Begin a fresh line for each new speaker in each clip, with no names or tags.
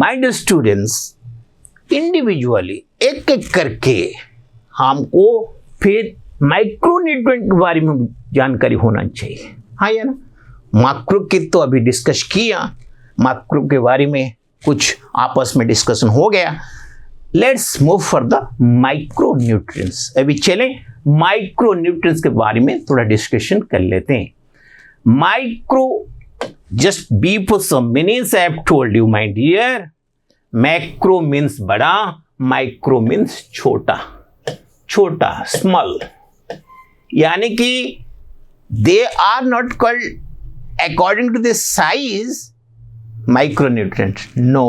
My dear students, individually एक एक करके हमको फिर माइक्रो न्यूट्रिएंट के बारे में जानकारी होना चाहिए, हाँ या ना। मैक्रो की तो अभी डिस्कस किया, मैक्रो के बारे में कुछ आपस में डिस्कशन हो गया। Let's move for the micro nutrients. अभी चलें माइक्रो न्यूट्रिएंट्स के बारे में थोड़ा डिस्कशन कर लेते हैं। Micro, just before some minutes I have told you my dear, macro means बड़ा, micro means छोटा, छोटा small, यानी कि they are not called according to the size micronutrient, no,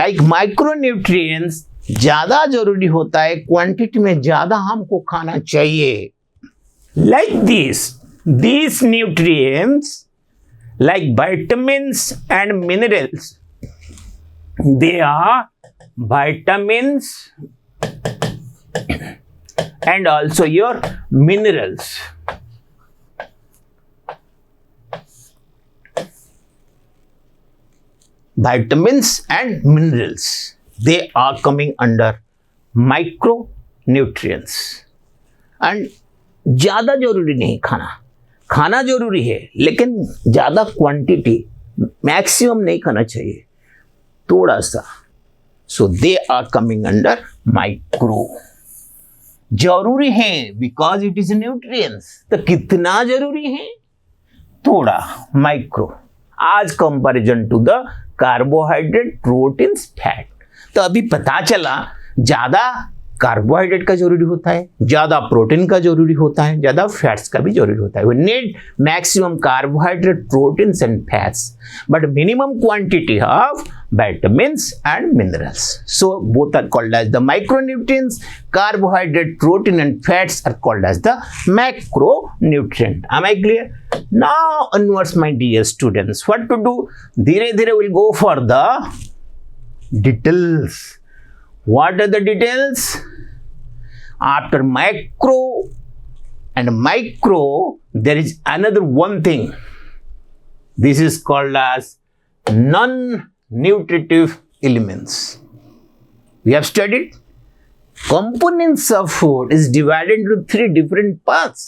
like micronutrients ज्यादा जरूरी होता है, क्वांटिटी में ज्यादा हमको खाना चाहिए। like these nutrients like vitamins and minerals, they are vitamins and also your minerals. Vitamins and minerals, they are coming under micronutrients. And ज्यादा जरूरी नहीं खाना जरूरी है, लेकिन ज्यादा क्वांटिटी, मैक्सिमम नहीं खाना चाहिए, थोड़ा सा। So they are coming under micro. जरूरी है बिकॉज इट इज न्यूट्रिएंट्स, तो कितना जरूरी है? थोड़ा, माइक्रो, आज comparison to the carbohydrate, proteins, fat. तो अभी पता चला ज्यादा कार्बोहाइड्रेट का जरूरी होता है, ज्यादा प्रोटीन का जरूरी होता है, ज्यादा फैट्स का भी जरूरी होता है। We need maximum carbohydrate, proteins and fats, but minimum quantity of vitamins and minerals. So both are called as the micronutrients. Carbohydrate, protein and fats are called as the macronutrient. Am I clear? Now onwards my dear students, what to do? धीरे धीरे we'll go for the details. What are the details? After macro and micro, there is another one thing. This is called as non-nutritive elements. We have studied components of food is divided into three different parts.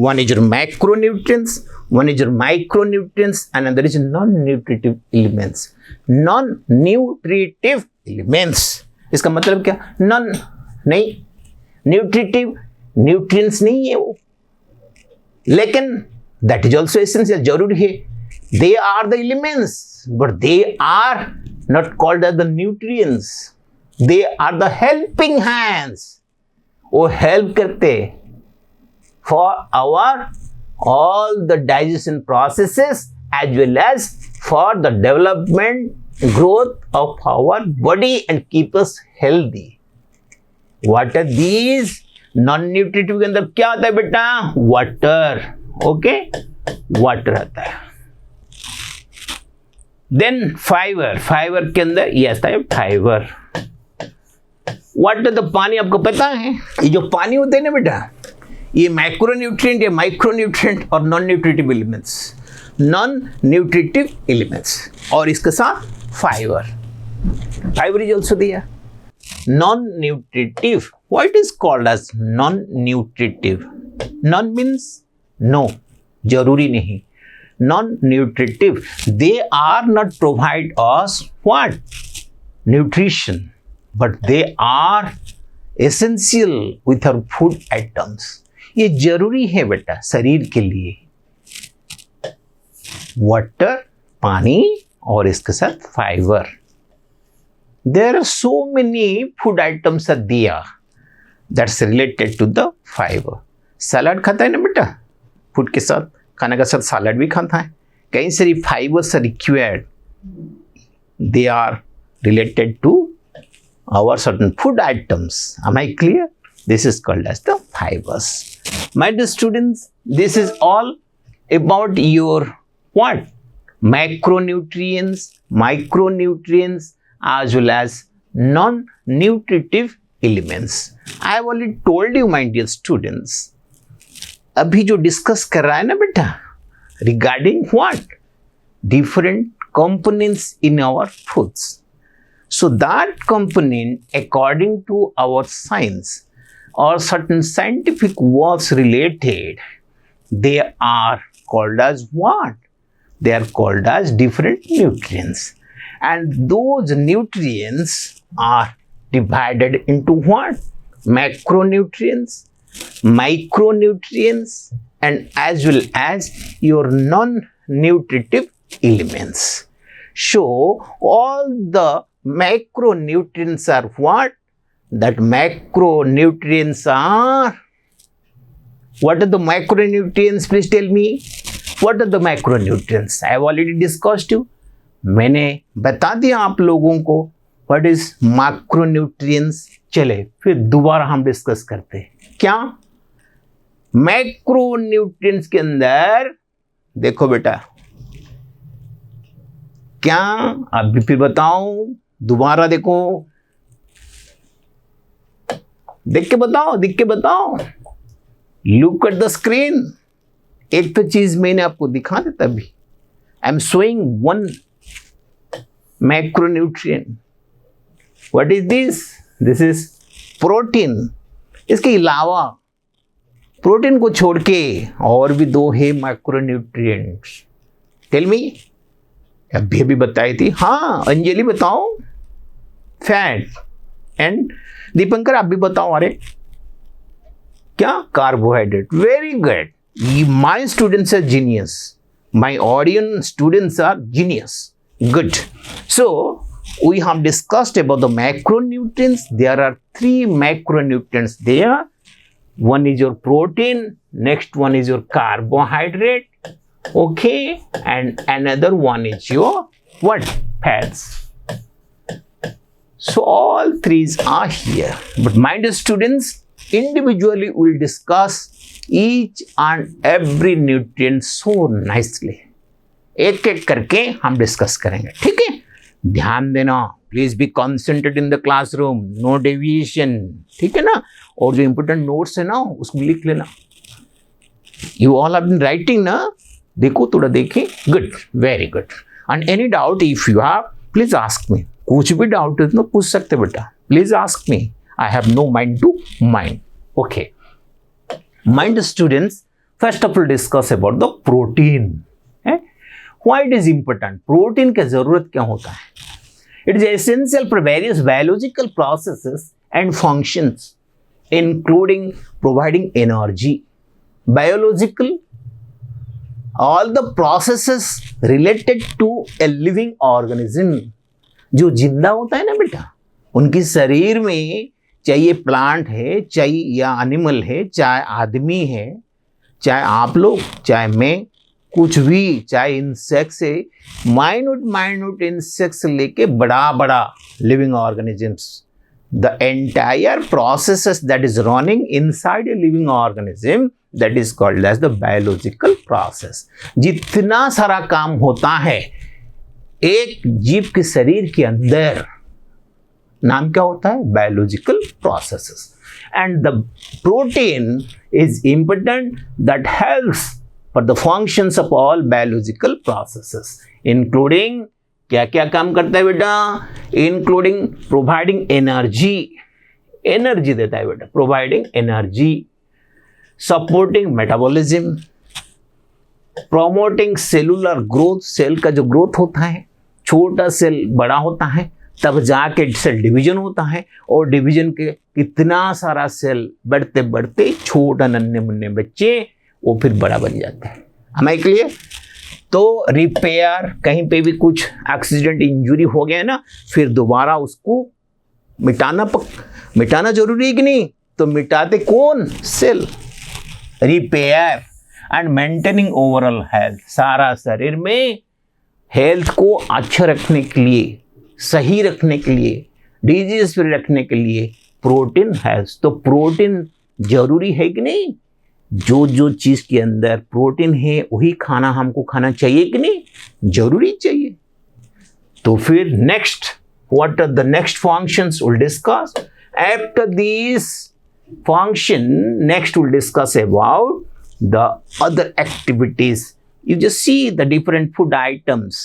One is your macronutrients, one is your micronutrients, and another is non-nutritive elements. Non-nutritive elements. इसका मतलब क्या? Non नहीं, nutritive, nutrients नहीं है वो, लेकिन that is also essential, जरूरी है। They are the elements, but they are not called as the nutrients, they are the helping hands. वो हेल्प करते for our all the digestion processes as well as for the development, growth of our body and keep us healthy. What are these? Non-nutritive के अंदर क्या आता है बेटा? Water. Okay? Water आता है। Then fiber. Fiber के अंदर ये आता है fiber. What are the पानी आपको पता है? ये जो पानी होते हैं ना बेटा, ये मैक्रोन्यूट्रिएंट या माइक्रोन्यूट्रिएंट और नॉन-न्यूट्रिटिव एलिमेंट्स, नॉन-न्यूट्रिटिव एलिमेंट्स, और इसके साथ fiber. Fiber is also there. Non-nutritive. What is called as non-nutritive? Non means no, जरूरी नहीं. Non-nutritive. They are not provide us what? Nutrition, but they are essential with our food items. ये जरूरी है बेटा शरीर के लिए। Water, पानी, और इसके साथ fibre. There are so many food items are दिया that's related to the fibre. सलाद खाता है ना बेटा, फूड के साथ, खाने के साथ सलाद भी खाता है। कई सारी fibres are required, they are related to our certain food items. Am I clear? This is called as the fibres. My dear students, this is all about your what? Macronutrients, micronutrients, as well as non-nutritive elements. I have already told you, my dear students. अभी जो discuss कर रहा है ना बेटा, regarding what? Different components in our foods. So that component, according to our science or certain scientific works related, they are called as what? They are called as different nutrients. And those nutrients are divided into what? Macronutrients, micronutrients, and as well as your non-nutritive elements. So all the macronutrients are what? That macronutrients are, what are the macronutrients? Please tell me. What are the macronutrients? I have already discussed you. मैंने बता दिया आप लोगों को what is macronutrients. चले फिर दोबारा हम डिस्कस करते हैं. क्या मैक्रोन्यूट्रिएंट्स के अंदर देखो बेटा, क्या अभी फिर बताऊं, दोबारा देखो, देख के बताओ. Look at the screen. एक तो चीज मैंने आपको दिखा देता अभी. I am showing one macronutrient. What is this? This is protein. इसके अलावा प्रोटीन को छोड़ के और भी दो है मैक्रोन्यूट्रिएंट्स. Tell me. अभी बताई थी. हाँ अंजलि बताओ. फैट एंड दीपंकर आप भी बताओ. अरे क्या? Carbohydrate. Very good. My students are genius. My audience students are genius. Good. So we have discussed about the macronutrients. There are 3 macronutrients there. One is your protein, next one is your carbohydrate, okay, and another one is your what? Fats. So all 3 are here. But my dear students, individually we will discuss each and every nutrient so nicely. एक एक करके हम discuss करेंगे. ठीक है, ध्यान देना. Please be concentrate in the classroom. No deviation. ठीक है ना. और जो इंपोर्टेंट नोट्स है ना उसको लिख लेना. You all have been writing ना. देखो थोड़ा देखें. Good, very good. And any doubt if you have, please ask me. कुछ भी डाउट है तो पूछ सकते बेटा. Please ask me. I have no mind to mind. Okay. Mind students, first of all discuss about the protein. Why it is important? Protein की जरूरत क्या होता है? It is essential for various biological processes and functions, including providing energy. Biological, all the processes related to a living organism. जो जिंदा होता है ना बेटा, उनकी शरीर में चाहे प्लांट है, चाहे या एनिमल है, चाहे आदमी है, चाहे आप लोग, चाहे मैं, कुछ भी, चाहे इंसेक्ट्स है, माइन्यूट इंसेक्ट्स लेके बड़ा living organisms. The entire processes that is running inside a living organism, that is called as the biological process. जितना सारा काम होता है एक जीव के शरीर के अंदर, नाम क्या होता है? Biological processes. And the protein is important that helps for the functions of all biological processes, including क्या क्या काम करता है बेटा? Including providing energy. एनर्जी देता है बेटा. Providing energy, supporting metabolism, promoting cellular growth. Cell का जो ग्रोथ होता है, छोटा सेल बड़ा होता है तब जाके सेल डिवीजन होता है, और डिवीजन के कितना सारा सेल बढ़ते बढ़ते छोटा नन्हे मुन्ने बच्चे वो फिर बड़ा बन जाता है. हमें क्लियर? तो रिपेयर, कहीं पे भी कुछ एक्सीडेंट इंजरी हो गया ना, फिर दोबारा उसको मिटाना जरूरी है कि नहीं? तो मिटाते कौन? Cell. Repair and maintaining overall health. सारा शरीर में हेल्थ को अच्छा रखने के लिए, सही रखने के लिए, डिजीज फ्री रखने के लिए प्रोटीन है. तो प्रोटीन जरूरी है कि नहीं? जो चीज के अंदर प्रोटीन है वही खाना हमको खाना चाहिए कि नहीं? जरूरी चाहिए. तो फिर next, what are the next functions will discuss. After this function next will discuss about the other activities. You just see the different food items.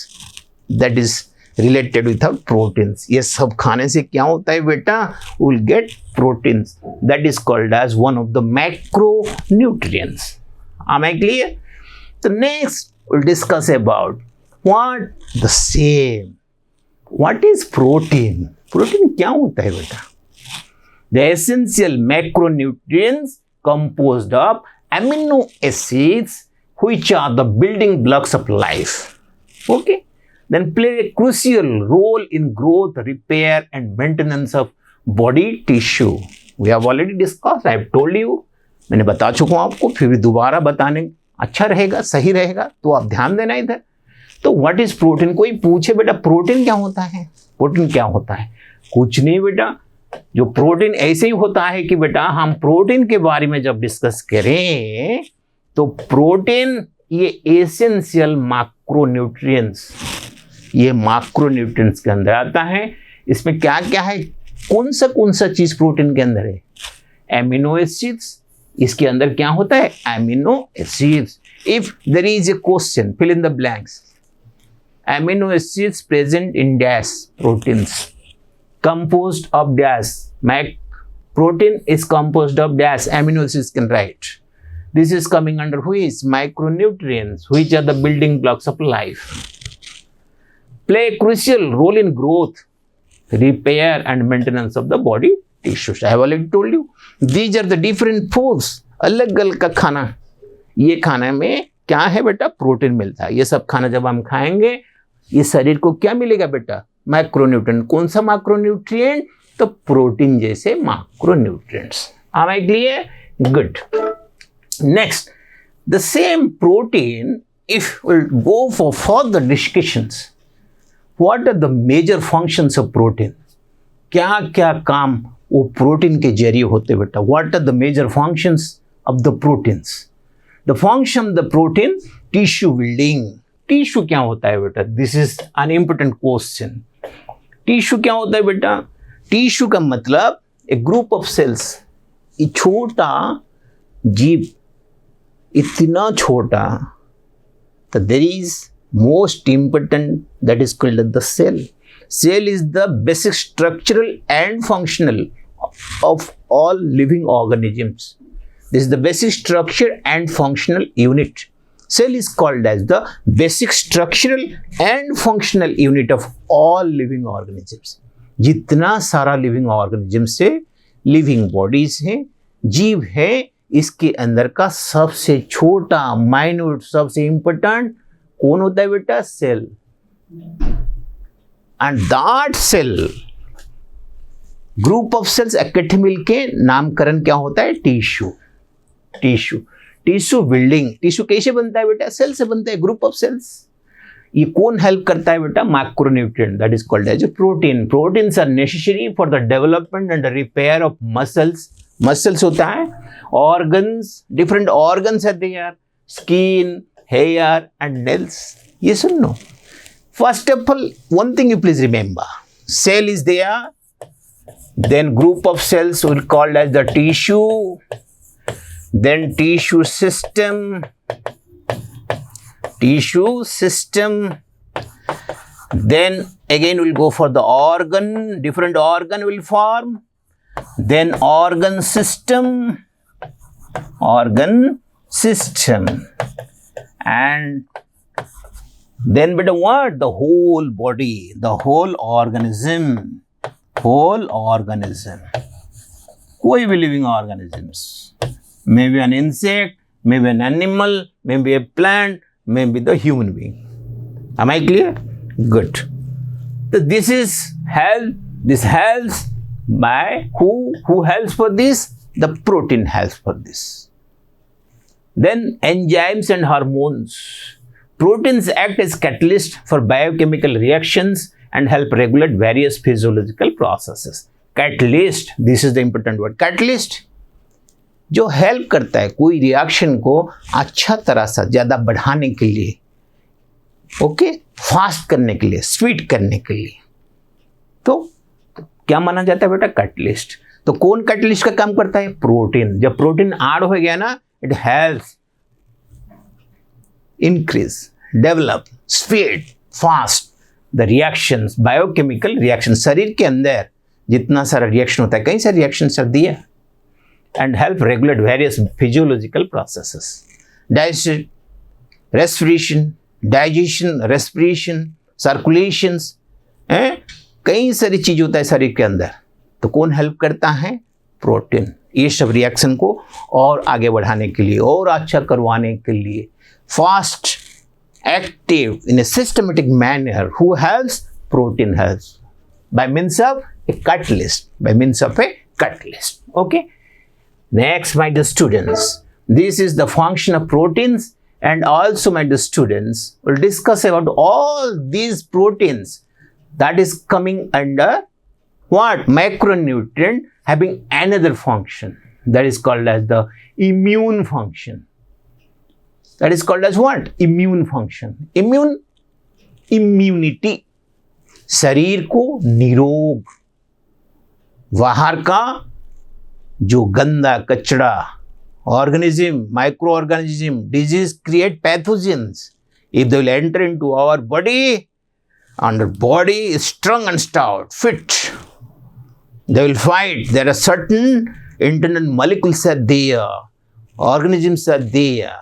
that is related with our proteins. ये सब खाने से क्या होता है बेटा? We'll get proteins. That is called as one of the macronutrients. Am I clear? So next we'll discuss about what the same. What is protein? Protein क्या होता है बेटा? The essential macronutrients composed of amino acids which are the building blocks of life. Okay? Then play a crucial role in growth, repair and maintenance of body tissue. We have already discussed. I have told you. मैंने बता चुका हूँ आपको, फिर भी दोबारा बताने अच्छा रहेगा, सही रहेगा, तो आप ध्यान देना इधर। तो व्हाट इज प्रोटीन? कोई पूछे बेटा प्रोटीन क्या होता है? प्रोटीन क्या होता है? कुछ नहीं बेटा, जो प्रोटीन ऐसे ही होता है कि बेटा हम प्रोटीन के बारे में जब डिस्कस करें तो प्रोटीन ये एसेंशियल मैक्रोन्यूट्रिएंट्स, ये मैक्रोन्यूट्रिएंट्स के अंदर आता है। इसमें क्या क्या है? कौन सा चीज प्रोटीन के अंदर है? Amino acids. इसके अंदर क्या होता है? Amino acids. If there is a question, fill in the blanks. Amino acids present in dash proteins composed of dash. Protein is composed of dash amino acids can write. This is coming under which? Micronutrients, which are the building blocks of life. Play a crucial role in growth, repair and maintenance of the body tissues. I have already told you. These are the different foods. अलग अलग का खाना, ये खाने में क्या है बेटा? प्रोटीन मिलता है। ये सब खाना जब हम खाएंगे ये शरीर को क्या मिलेगा बेटा? मैक्रोन्यूट्रिएंट। कौन सा मैक्रोन्यूट्रिएंट? तो प्रोटीन जैसे macronutrients. Am I clear? Good. Next, the same protein, if we'll go for further discussions, what are the major functions of protein? क्या क्या काम वो प्रोटीन के जरिए होते बेटा? What are the major functions of the proteins? The function of the protein, tissue building. Tissue क्या होता है बेटा? This is an important question. Tissue क्या होता है बेटा? टिश्यू का मतलब एक ग्रुप ऑफ सेल्स। ये छोटा जीव, इतना छोटा, तो there is most important, that is called the cell. Cell is the basic structural and functional of all living organisms. This is the basic structure and functional unit. Cell is called as the basic structural and functional unit of all living organisms. जितना सारा living organisms है, living bodies हैं, जीव है, इसके अंदर का सबसे छोटा minute, सबसे important कौन होता है बेटा? Cell. And that cell, group of cells इकट्ठे मिलके नामकरण क्या होता है? Tissue. Tissue tissue building. Tissue कैसे बनता है बेटा? सेल से बनता है, ग्रुप ऑफ सेल्स। ये कौन हेल्प करता है बेटा? Macronutrient, that is called as protein. Proteins are necessary for the development and repair of muscles. Muscles होता है, ऑर्गन्स, डिफरेंट ऑर्गन्स है there, skin, hair and nails. ये सुन लो। First of all one thing you please remember, cell is there, then group of cells will called as the tissue, then tissue system, then again we'll go for the organ, different organ will form, then organ system, and then beta what? The whole body, the whole organism, कोई भी living organisms, maybe an insect, maybe an animal, maybe a plant, maybe the human being. Am I clear? Good. So this is help. This helps by who helps for this? The protein helps for this. Then enzymes and hormones. Proteins act as catalyst for biochemical reactions and help regulate various physiological processes. Catalyst. This is the important word. Catalyst. जो help करता है कोई reaction को अच्छा तरह से ज़्यादा बढ़ाने के लिए, ओके, फास्ट करने के लिए, स्पीड करने के लिए, तो क्या माना जाता है बेटा? कैटलिस्ट। तो कौन कैटलिस्ट का काम करता है? प्रोटीन। जब प्रोटीन ऐड हो गया ना, it helps increase, develop, speed, fast the reactions, biochemical reaction, शरीर के अंदर जितना सारा रिएक्शन होता है, कई सारे रिएक्शन सर दिया, and help regulate various physiological processes, digestion, respiration, digestion, respiration, circulations, कई सारी चीज होता है शरीर के अंदर। तो कौन हेल्प करता है? प्रोटीन। ये सब रिएक्शन को और आगे बढ़ाने के लिए और अच्छा करवाने के लिए, fast, active in a systematic manner, who helps? Protein helps by means of a catalyst, by means of a catalyst. Okay, next my dear students, this is the function of proteins, and also my dear students will discuss about all these proteins that is coming under what? Macronutrient having another function that is called as the immune function. That is called as what? Immune function. Immunity, शरीर को निरोग, बाहर का जो गंदा कचरा, organism, micro organism, disease create pathogens, if they will enter into our body, and the body is strong and stout, fit, they will fight. There are certain internal molecules are there, organisms are there,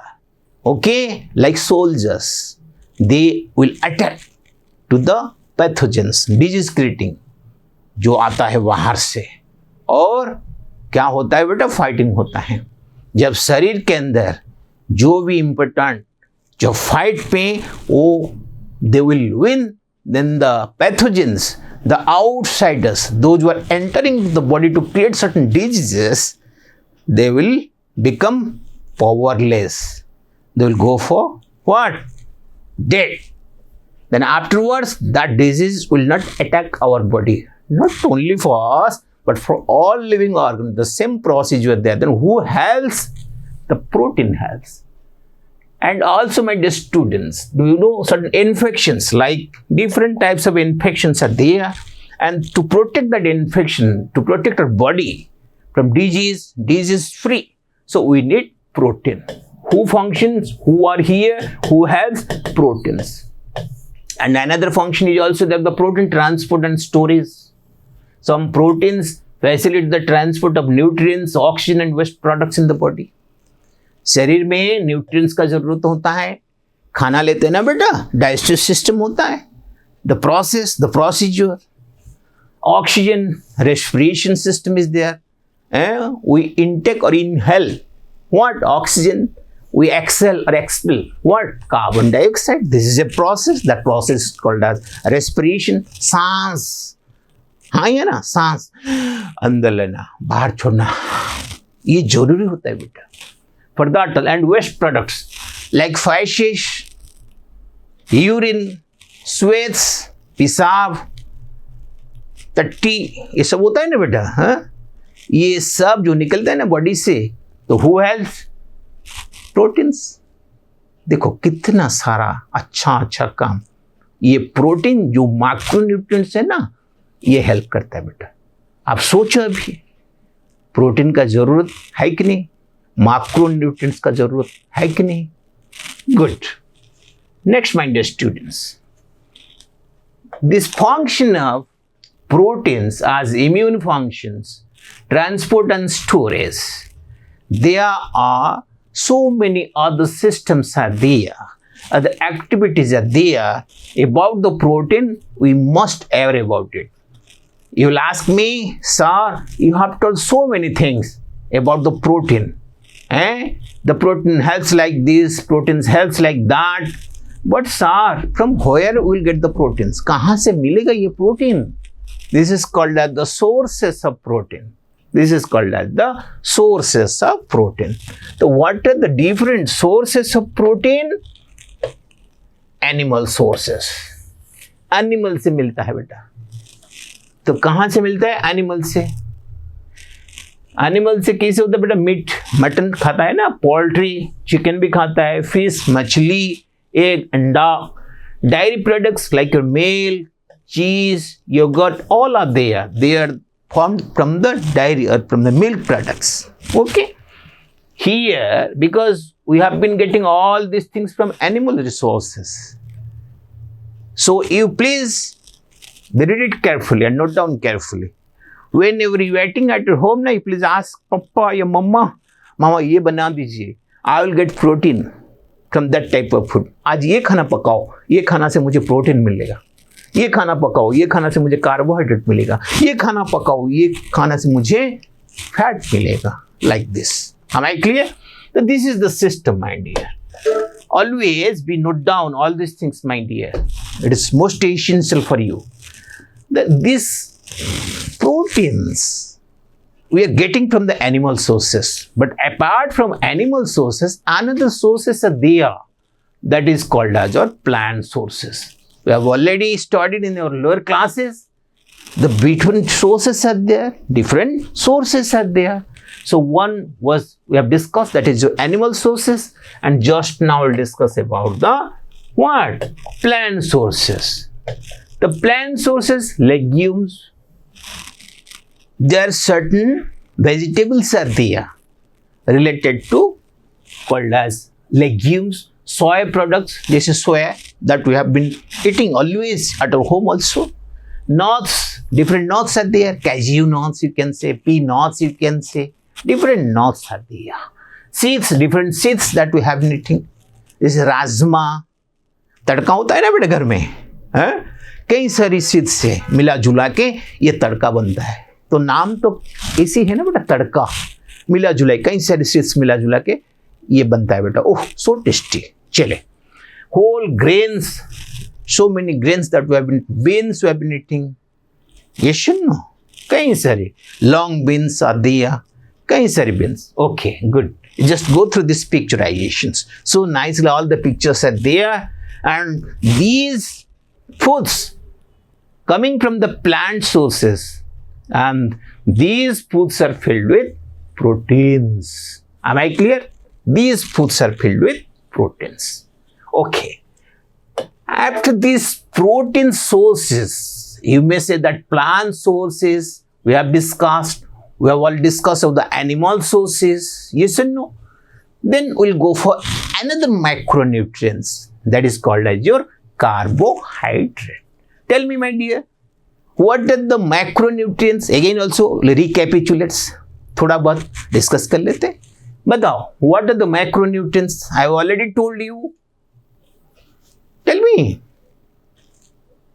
okay, like soldiers, they will attack to the pathogens, disease creating, जो आता है बाहर से। और क्या होता है बेटा? फाइटिंग होता है। जब शरीर के अंदर जो भी इंपॉर्टेंट जो फाइट पे वो they will win, then the pathogens, the outsiders, those who are entering the body to create certain diseases, they will become powerless, they will go for what? Dead. Then afterwards, that disease will not attack our body, not only for us, but for all living organisms. The same procedure there. Then who helps? The protein helps. And also, my dear students, do you know certain infections, like different types of infections are there, and to protect that infection, to protect our body from disease free, so we need protein. Who functions? Who are here? Who helps? Proteins. And another function is also that the protein transport and storage. Some proteins facilitate the transport of nutrients, oxygen and waste products in the body. शरीर में nutrients का जरूरत होता है, खाना लेते हैं ना बेटा, डाइजेस्टिव सिस्टम होता है, the process, the procedure, oxygen, respiration system is there, we intake or inhale what? Oxygen, we exhale or expel what? Carbon dioxide. This is a process. That process is called as respiration. सांस, हाँ ये ना, सांस अंदर लेना, बाहर छोड़ना, ये जरूरी होता है बेटा। For that, and waste products like feces, urine, sweats, पेशाब, टट्टी, ये सब होता है ना बेटा, हाँ, ये सब जो निकलता है ना बॉडी से, तो who helps? प्रोटीन्स। देखो कितना सारा अच्छा काम ये प्रोटीन जो मैक्रोन्यूट्रिएंट्स है ना, ये हेल्प करता है बेटा। आप सोचो अभी प्रोटीन का जरूरत है कि नहीं, मैक्रोन्यूट्रिएंट्स का जरूरत है कि नहीं? Good. Next my dear students, this function of proteins as immune functions, transport and storage, there are so many other systems are there, other activities are there about the protein. We must aware about it. You will ask me, sir, you have told so many things about the protein. The protein helps like this, proteins helps like that. But sir, from where we will get the proteins? कहाँ से मिलेगा ये protein? This is called as the sources of protein. This is called as the sources of protein. So what are the different sources of protein? Animal sources. Animal से मिलता है बेटा। तो कहाँ से मिलता है? एनिमल से। एनिमल से कैसे होता है बेटा? मीट, मटन खाता है ना, पोल्ट्री, चिकन भी खाता है, फिश, मछली, एग, अंडा, diary products like your milk, cheese, yogurt, all are there. They are formed from the dairy or from the milk products. Okay. Here, because we have been getting all these things from animal resources. So you please read it carefully and note down carefully. Whenever you are eating at your home, now you please ask Papa या Mama, Mama ये बना दीजिए. I will get protein from that type of food. आज ये खाना पकाओ, ये खाना से मुझे प्रोटीन मिलेगा. ये खाना पकाओ, ये खाना से मुझे कार्बोहाइड्रेट मिलेगा. ये खाना पकाओ, ये खाना से मुझे फैट मिलेगा. Like this. Am I clear? So this is the system, my dear. Always we note down all these things, my dear. It is most essential for you. These proteins we are getting from the animal sources, but apart from animal sources, another sources are there that is called as our plant sources. We have already studied in our lower classes. The different sources are there, different sources are there. So one was we have discussed, that is your animal sources, and just now we'll discuss about the what? Plant sources. The plant sources, legumes. There are certain vegetables are there related to called as legumes, soy products. This is soya that we have been eating always at our home also. Nuts, different nuts are there. Cashew nuts you can say, pea nuts you can say. Different nuts are there. Seeds, different seeds that we have been eating. This is rajma. तड़का होता है ना बेटा घर में, है? कई सारी seeds से मिला जुला के ये तड़का बनता है. तो नाम तो इसी है ना बेटा, तड़का. मिला जुला कई सारी सीड्स मिला जुला के ये बनता है बेटा. Oh, so tasty. चले, whole grains, so many grains that we have been, beans we have been eating. ये सुनो, कई सारे long beans are there. कई सारे beans. Okay, good. Just go through these picturizations. So nicely all the pictures are there, and these foods coming from the plant sources, and these foods are filled with proteins. Am I clear? These foods are filled with proteins. Okay. After these protein sources, you may say that plant sources we have discussed. We have all discussed of the animal sources. Yes and no? Then we'll go for another macronutrients that is called as your carbohydrate. Tell me, my dear, what are the macronutrients? Again also recapitulates. थोड़ा बहुत discuss कर लेते हैं. बताओ, what are the macronutrients? I have already told you. Tell me.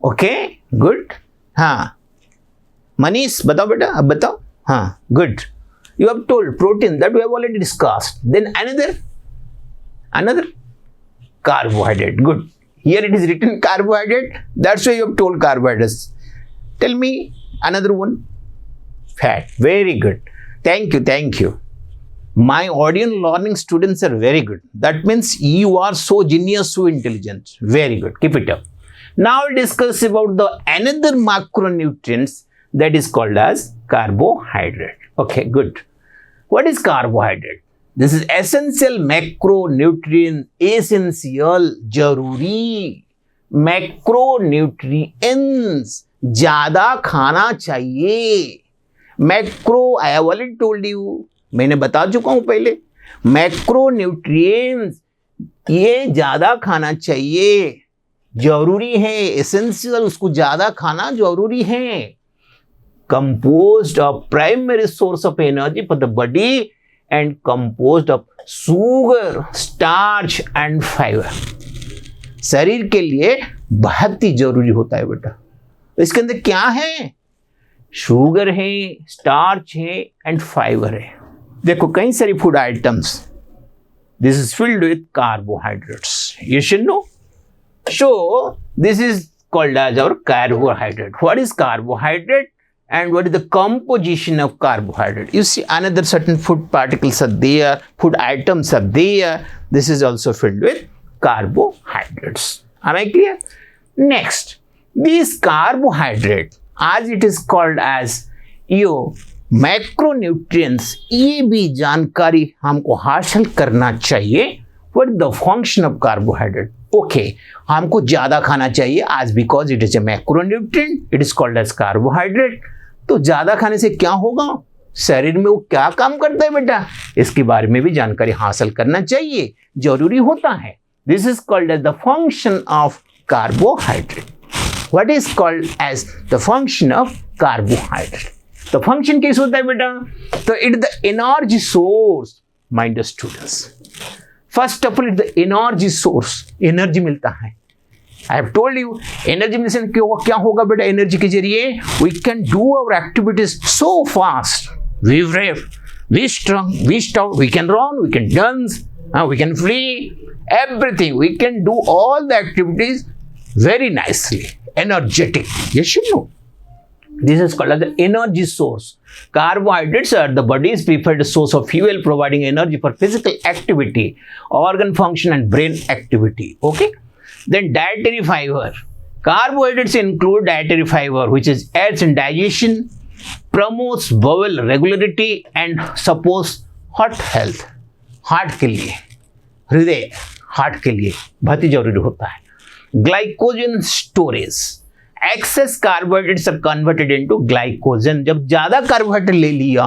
Okay, good. हाँ, मनीष बताओ बेटा, अब बताओ. हाँ, good. You have told protein that we have already discussed. Then another carbohydrate. Good. Here it is written carbohydrate. That's why you have told carbohydrates. Tell me another one. Fat. Very good. Thank you. Thank you. My audience learning students are very good. That means you are so genius, so intelligent. Very good. Keep it up. Now we'll discuss about the another macronutrients that is called as carbohydrate. Okay, good. What is carbohydrate? This is essential macronutrient, essential, जरूरी macronutrients. ज़्यादा खाना चाहिए. Macro, I have already told you. मैंने बता चुका हूं पहले. Macronutrients ये ज्यादा खाना चाहिए, जरूरी है, एसेंशियल, उसको ज्यादा खाना जरूरी है. Composed of primary source of energy for the body and composed of sugar, starch and fibre. शरीर के लिए बहुत ही जरूरी होता है बेटा. इसके अंदर क्या है? शुगर है, स्टार्च है एंड फाइबर है. देखो कई सारी food items, this is filled with carbohydrates. You should know. So this is called as our carbohydrate. What is carbohydrate and what is the composition of carbohydrate? You see another certain food particles are there, food items are there. This is also filled with carbohydrates. Am I clear? Next, this carbohydrate, as it is called as your macronutrients, ये भी जानकारी हमको हासिल करना चाहिए. What is the function of carbohydrate? Okay, हमको ज़्यादा खाना चाहिए as because it is a macronutrient, it is called as carbohydrate. तो ज़्यादा खाने से क्या होगा? शरीर में वो क्या काम करता है बेटा, इसके बारे में भी जानकारी हासिल करना चाहिए, जरूरी होता है. This is called as the function of carbohydrate. what is called as the function of carbohydrate. तो फंक्शन कैसे होता है बेटा? तो it the energy source, my dear students. First of all it the energy source, energy मिलता है. I have told you energy मिलने से क्या होगा बेटा? एनर्जी के जरिए we can do our activities so fast. We brave, we strong, we stop, we can run, we can dance, we can flee, everything. We can do all the activities very nicely, energetic. You should know. This is called as the energy source. Carbohydrates are the body's preferred source of fuel, providing energy for physical activity, organ function, and brain activity. Okay. Then dietary fiber. Carbohydrates include dietary fiber, which is aids in digestion, promotes bowel regularity, and supports heart health. Heart के लिए, हृदय, heart के लिए बहुत ही जरूरी होता है. Glycogen storage. Excess carbohydrates are converted into glycogen. जब ज्यादा कार्बोहाइड्रेट ले लिया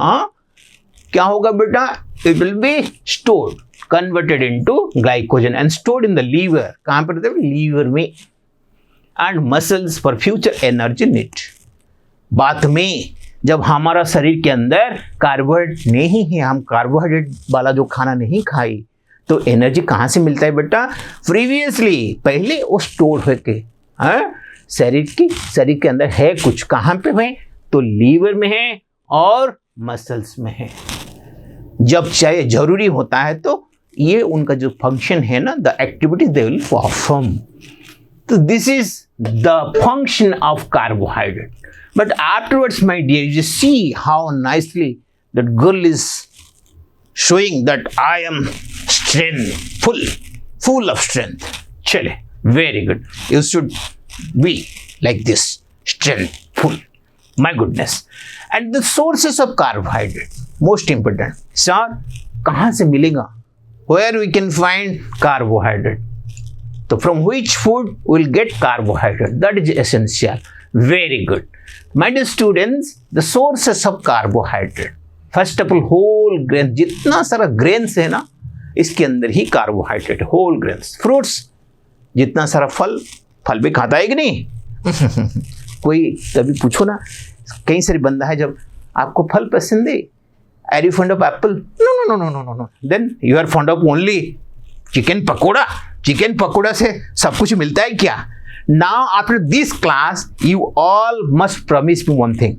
क्या होगा बेटा? It will be stored, converted into glycogen and stored in the liver. कहां पर रहते हैं? लीवर में. And muscles for future energy need. बाद में जब हमारा शरीर के अंदर कार्बोहाइड्रेट नहीं है, हम कार्बोहाइड्रेट वाला जो खाना नहीं खाई, तो एनर्जी कहाँ से मिलता है बेटा? प्रीवियसली, पहले वो स्टोर होके शरीर के अंदर है. कुछ कहाँ पे है? तो लीवर में है और मसल्स में है. जब चाहे जरूरी होता है तो ये उनका जो फंक्शन है ना, the activities they will perform. तो this is the function of carbohydrate. But afterwards, my dear, you just see how nicely that girl is showing that I am full of strength. Chale, very good. You should be like this, strengthful. My goodness. And the sources of carbohydrate, most important. Sir, कहाँ से मिलेगा? Where we can find carbohydrate? So from which food we'll get carbohydrate? That is essential. Very good. My dear students, the sources of carbohydrate. First of all, whole grain. जितना सारा grains है ना, इसके अंदर ही carbohydrate. Whole grains, fruits. जितना सारा फल भी खाता है कि नहीं? कोई कभी पूछो ना, कई सारे बंदा है जब आपको फल पसंद है, are you fond of apple? No. Then you are fond of only chicken pakora. Chicken pakora से सब कुछ मिलता है क्या? Now, after this class, you all must promise me one thing.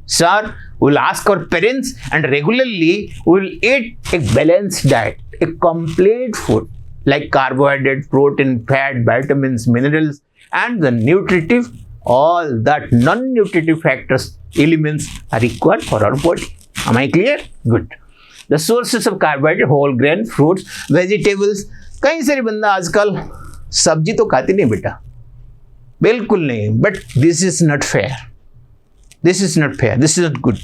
Sir, we'll ask our parents and regularly we'll eat a balanced diet, a complete food like carbohydrate, protein, fat, vitamins, minerals, and the nutritive, all that non-nutritive factors, elements are required for our body. Am I clear? Good. The sources of carbohydrate, whole grain, fruits, vegetables. कई सारे बंदा आजकल सब्जी तो खाते नहीं बेटा, बिल्कुल नहीं. But this is not fair. This is not fair. This is not good.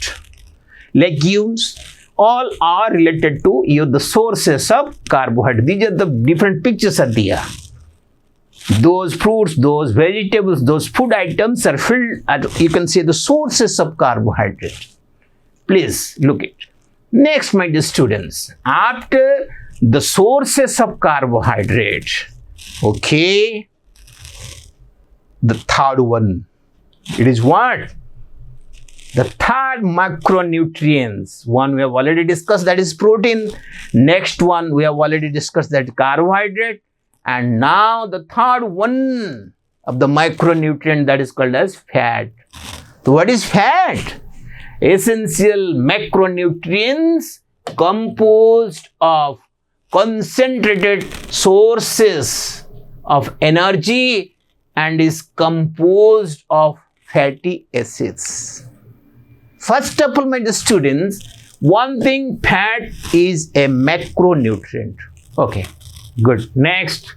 Legumes, all are related to the sources of carbohydrate. These are the different pictures are there. Those fruits, those vegetables, those food items are filled. You can say the sources of carbohydrate. Please look it. Next, my dear students, after the sources of carbohydrate, okay, the third one, it is what? The third macronutrients. One we have already discussed, that is protein. Next one we have already discussed, that carbohydrate. And now the third one of the micronutrient, that is called as fat. So what is fat? Essential macronutrients composed of concentrated sources of energy and is composed of fatty acids. First of all, my dear students, one thing, fat is a macronutrient. Okay, good. Next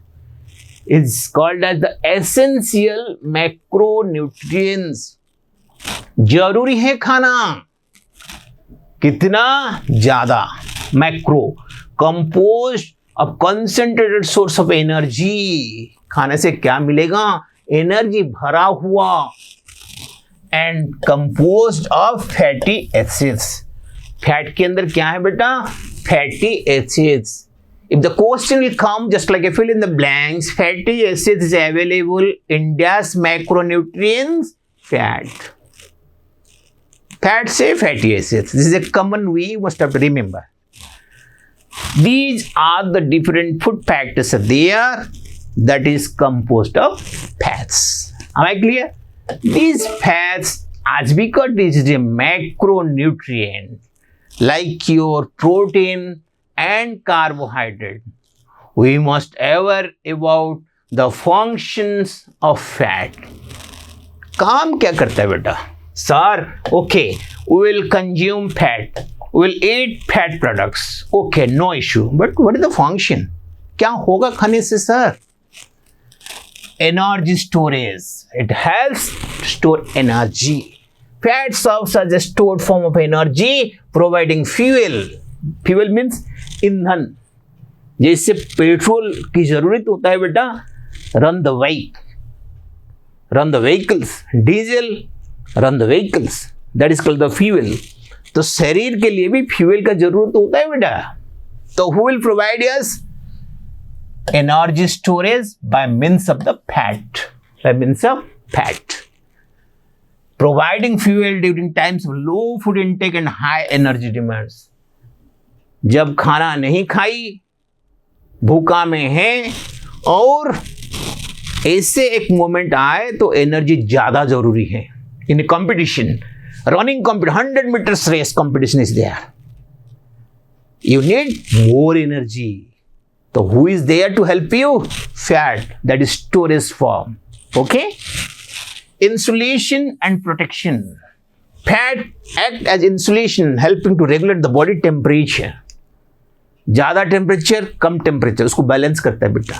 is called as the essential macronutrients. जरूरी है खाना कितना ज्यादा. Macro, composed of concentrated source of energy. खाने से क्या मिलेगा? Energy भरा हुआ. And composed of fatty acids. Fat के अंदर क्या है बेटा? Fatty acids. If the question will come, just like I fill in the blanks, fatty acids is available, India's macronutrients, fat. Fat say fatty acids. This is a common way you must have to remember. These are the different food factors there that is composed of fats. Am I clear? These fats, as because this is a macronutrient, like your protein and carbohydrate, we must aware about the functions of fat. काम क्या करता है बेटा? Sir, okay, we will consume fat. We will eat fat products. Okay, no issue. But what is the function? क्या होगा खाने से sir? Energy storage. It helps to store energy. Fat serves as a stored form of energy, providing fuel. Fuel means ईंधन. जैसे petrol की जरूरत होता है बेटा, run the vehicles. Diesel, run the vehicles. That is called the fuel. तो शरीर के लिए भी फ्यूल का जरूरत होता है बेटा. तो who will provide us energy storage? By means of the fat. By means of fat. Providing fuel during times of low food intake and high energy demands. जब खाना नहीं खाई, भूखा में है और ऐसे एक मोमेंट आए तो एनर्जी ज्यादा जरूरी है. In competition, running competition, 100 meters race competition is there. You need more energy. So who is there to help you? Fat, that is storage form. Okay? Insulation and protection. Fat act as insulation, helping to regulate the body temperature. ज्यादा temperature, कम temperature, उसको balance करता है बेटा.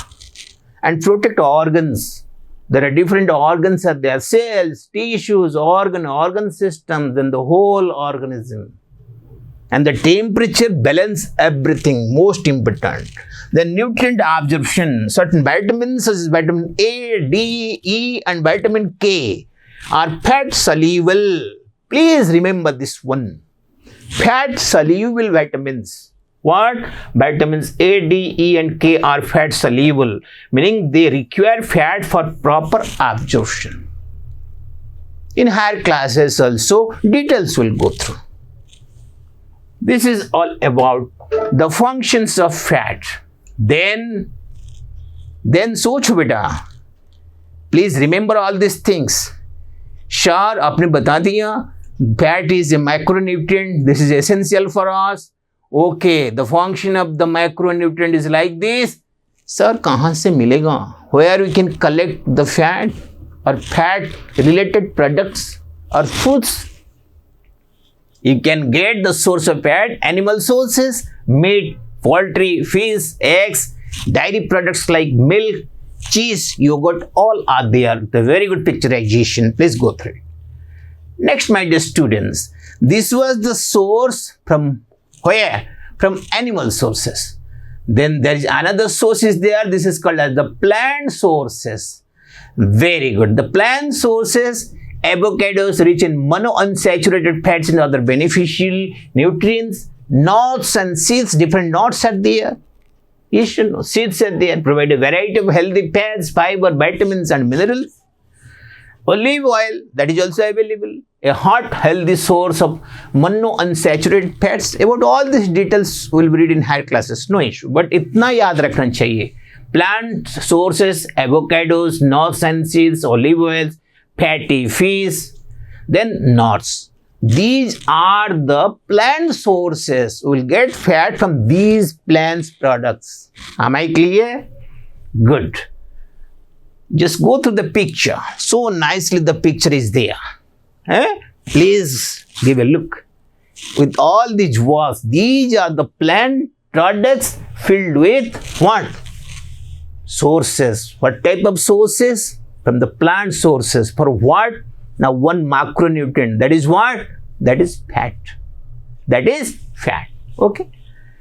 And protect organs. There are different organs are there, cells, tissues, organ systems, and the whole organism. And the temperature balance everything, most important. The nutrient absorption, certain vitamins such as vitamin A, D, E and vitamin K are fat soluble. Please remember this one. Fat soluble vitamins. What? Vitamins A, D, E and K are fat soluble, meaning they require fat for proper absorption. In higher classes also, details will go through. This is all about the functions of fat. Then सोचो बेटा, please remember all these things. Sure, आपने बता दिया, fat is a macronutrient, this is essential for us. Okay, the function of the macronutrient is like this. Sir, कहाँ से मिलेगा? Where we can collect the fat or fat related products or foods? You can get the source of fat, animal sources, meat, poultry, fish, eggs, dairy products like milk, cheese, yogurt, all are there. The very good picturization. Please go through it. Next, my dear students, this was the source from where? From animal sources. Then there is another source is there. This is called as the plant sources. Very good. The plant sources, avocados rich in monounsaturated fats and other beneficial nutrients. Nuts and seeds, different nuts are there. You should know. Seeds are there. Provide a variety of healthy fats, fiber, vitamins and minerals. Olive oil, that is also available. A hot, healthy source of monounsaturated fats. About all these details will be read in higher classes, no issue. But इतना याद रखना चाहिए. Plant sources, avocados, nuts and seeds, olive oils, fatty fish, then nuts. These are the plant sources. We will get fat from these plant products. Am I clear? Good. Just go through the picture. So nicely the picture is there. Please give a look. With all these words, these are the plant products filled with what? Sources. What type of sources? From the plant sources. For what? Now one macronutrient. That is what? That is fat. That is fat. Okay.